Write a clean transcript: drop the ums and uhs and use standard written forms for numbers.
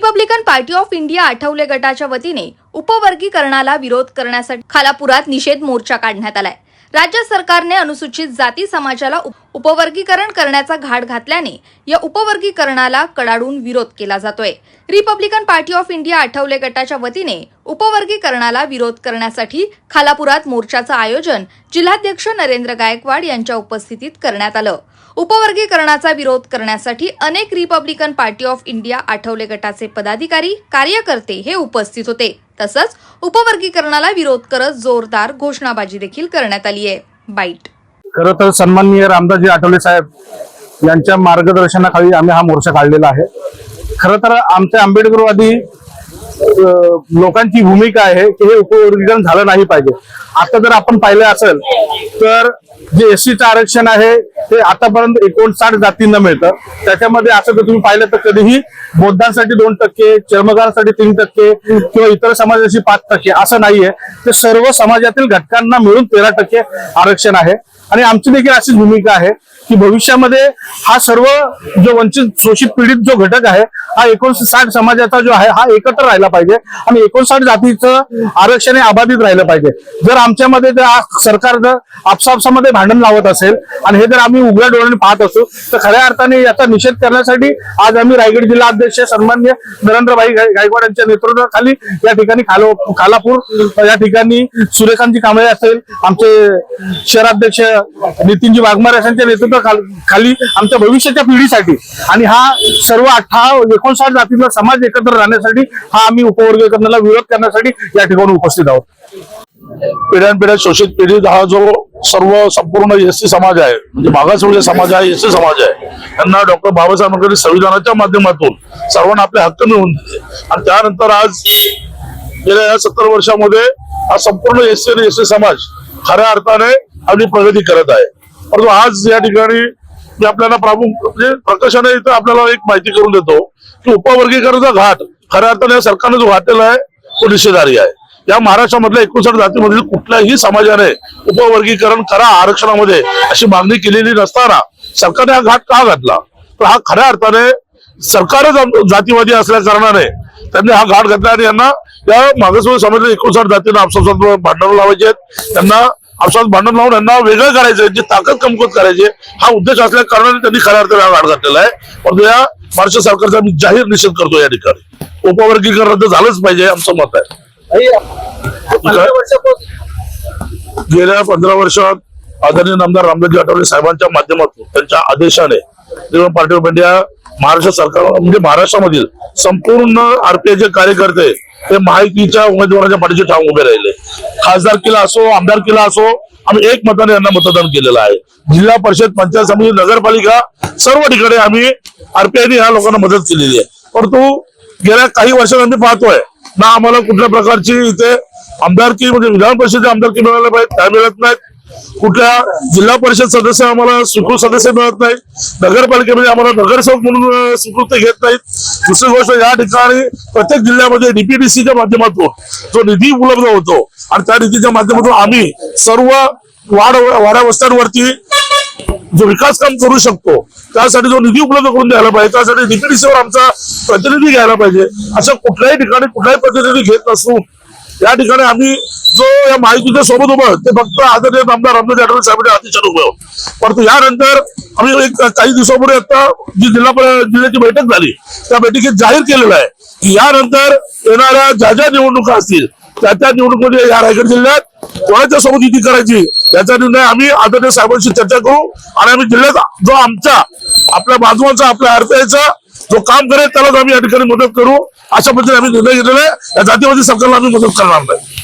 Republican party of India Athawale गटाच्या वतीने उपवर्गीकरणाला विरोध करण्यासाठी खालापुरात निषेध मोर्चा काढण्यात आलाय। राज्य सरकारने अनुसूचित जाती समाजाला उपवर्गीकरण करण्याचा घाट घातल्याने या उपवर्गीकरणाला कडाडून विरोध केला जातोय। Republican party of India Athawale गटाच्या वतीने उपवर्गीकरणाला विरोध करण्यासाठी खालापुरात मोर्चाचं आयोजन जिल्हाध्यक्ष नरेंद्र गायकवाड यांच्या उपस्थितीत करण्यात आलं। उपवर्गीकरणाचा विरोध करण्यासाठी अनेक Republican party of India Athawale गटाचे पदाधिकारी कार्यकर्ते हे उपस्थित होते। तसंच उपवर्गीकरणाला विरोध करत जोरदार घोषणाबाजी देखील करण्यात आली आहे। बाईट। खरं तर सन्माननीय रामदासजी आठवले साहेब यांच्या मार्गदर्शनाखाली आम्ही हा मोर्चा काढलेला आहे। खरं तर आमच्या आंबेडकरवादी लोकांची भूमिका आहे की हे उपवर्गीकरण झालं नाही पाहिजे। आता जर आपण पाहिलं असेल तर जे एससीचं आरक्षण आहे ते आतापर्यंत 59 जातींना मिळतं। त्याच्यामध्ये असं जर तुम्ही पाहिलं तर कधीही बौद्धांसाठी 2%, चर्मकारांसाठी 3% किंवा इतर समाजाची 5% असं नाहीये। ते सर्व समाजातील घटकांना मिळून 13% आरक्षण आहे। आणि आमची देखील अशीच भूमिका आहे की भविष्यामध्ये हा सर्व जो वंचित शोषित पीडित जो घटक आहे हा 59 समाजाचा जो आहे हा एकत्र राहिला पाहिजे आणि 59 जातीचं आरक्षण अबाधित राहिलं पाहिजे। जर आमच्यामध्ये सरकार जर आपसामध्ये भांडण लावत असेल आणि हे जर आम्ही उघड्या डोळ्याने पाहत असू तर खऱ्या अर्थाने याचा निषेध करण्यासाठी आज आम्ही रायगड जिल्हा अध्यक्ष सन्माननीय नरेंद्रभाई गायकवाड यांच्या नेतृत्वाखाली या ठिकाणी खालापूर या ठिकाणी सूर्यकांतजी कांबळे असेल, आमचे शहराध्यक्ष नितीनजी वाघमारे यांच्या नेतृत्वाखाली आमच्या भविष्याच्या पिढीसाठी आणि हा सर्व 59 जातीचा समाज एकत्र राहण्यासाठी हा आम्ही उपवर्गीकरणाला विरोध करण्यासाठी या ठिकाणी उपस्थित आहोत। पिढ्यानपिढ्या शोषित पीडित हा जो संपूर्ण एससी समाज आहे, म्हणजे मागासवर्गीय समाज आहे, एससी समाज आहे, त्यांना डॉक्टर बाबासाहेब आंबेडकर संविधानाच्या माध्यमातून सर्वांना आपले हक्क मिळवून दिले आणि त्यानंतर आज गेल्या 70 वर्षामध्ये हा संपूर्ण एससी आणि एससी समाज खऱ्या अर्थाने आपली प्रगती करत आहे। परंतु आज या ठिकाणी मी आपल्याला म्हणजे प्रकाशाने इथं आपल्याला एक माहिती करून देतो की उपवर्गीकरणाचा घाट खऱ्या अर्थाने सरकारने जो घातलेला आहे तो निषेधार्ह आहे। या महाराष्ट्रामधल्या 59 जातीमधील कुठल्याही समाजाने उपवर्गीकरण करा आरक्षणामध्ये अशी मागणी केलेली नसताना सरकारने हा घाट का घातला? तर हा खऱ्या अर्थाने सरकारच जातीवादी असल्या कारणाने त्यांनी हा घाट घातला आणि यांना या मागासवर्गीय समाजातील 59 जातींना आपसात भांडण लावायचे, त्यांना आपसात भांडण लावून यांना वेगळं करायचं, जी ताकद कमकुवत करायची हा उद्देश असल्या कारणाने त्यांनी खऱ्या अर्थाने हा घाट घातलेला आहे। परंतु या महाराष्ट्र सरकारचा मी जाहीर निषेध करतो। या ठिकाणी उपवर्गीकरण रद्द झालंच पाहिजे आमचं मत आहे। गेल्या 15 वर्षात आदरणीय नामदार रामदासजी आठवले साहेबांच्या माध्यमातून त्यांच्या आदेशाने republican party of India Maharashtra सरकार म्हणजे महाराष्ट्रामधील संपूर्ण आरपीआयचे कार्यकर्ते हे महायुतीच्या उमेदवारांच्या पाठीशी ठाम उभे राहिले। खासदारकीला असो, आमदारकीला असो, आम्ही एक मताने यांना मतदान केलेलं आहे। जिल्हा परिषद, पंचायत समिती, नगरपालिका सर्व ठिकाणी आम्ही आरपीआयने ह्या लोकांना मदत केलेली आहे। परंतु गेल्या काही वर्षात आम्ही पाहतोय ना आम्हाला कुठल्या प्रकारची इथे आमदारकी म्हणजे विधान परिषदेची आमदारकी मिळायला पाहिजे त्या मिळत नाहीत, कुठल्या जिल्हा परिषद सदस्य आम्हाला स्वीकृत सदस्य मिळत नाही, नगरपालिकेमध्ये आम्हाला नगरसेवक म्हणून स्वीकृत घेत नाहीत। दुसरी गोष्ट या ठिकाणी प्रत्येक जिल्ह्यामध्ये डीपीडीसीच्या माध्यमातून जो निधी उपलब्ध होतो आणि त्या निधीच्या माध्यमातून आम्ही सर्व वाड्या वस्त्यांवरती जो विकास काम करू शकतो त्यासाठी जो निधी उपलब्ध करून द्यायला पाहिजे, त्यासाठी डीपीडीसीवर आमचा प्रतिनिधी घ्यायला पाहिजे। अशा कुठल्याही ठिकाणी कुठलाही प्रतिनिधी घेत नसून या ठिकाणी आम्ही जो या माहितीच्या सोबत उभं ते फक्त आदरणीय आमदार रामदासजी आठवले साहेबांच्या अतिशय उभे आहोत। परंतु यानंतर आम्ही काही दिवसापूर्वी आता जी जिल्ह्याची बैठक झाली त्या बैठकीत जाहीर केलेलं आहे की यानंतर येणाऱ्या ज्या निवडणुका असतील त्या निवडणुकीमध्ये या रायगड जिल्ह्यात कोणाच्या सोबत युती करायची याचा निर्णय आम्ही आदरणीय साहेबांशी चर्चा करू आणि आम्ही जिल्ह्यात जो आपल्या बाजूचा आपल्या आरपीआयचा जो काम करेल त्यालाच आम्ही या ठिकाणी मदत करू अशा पद्धतीने आम्ही निर्णय घेतलेला आहे। या जातीवादी सरकारला आम्ही मदत करणार नाही।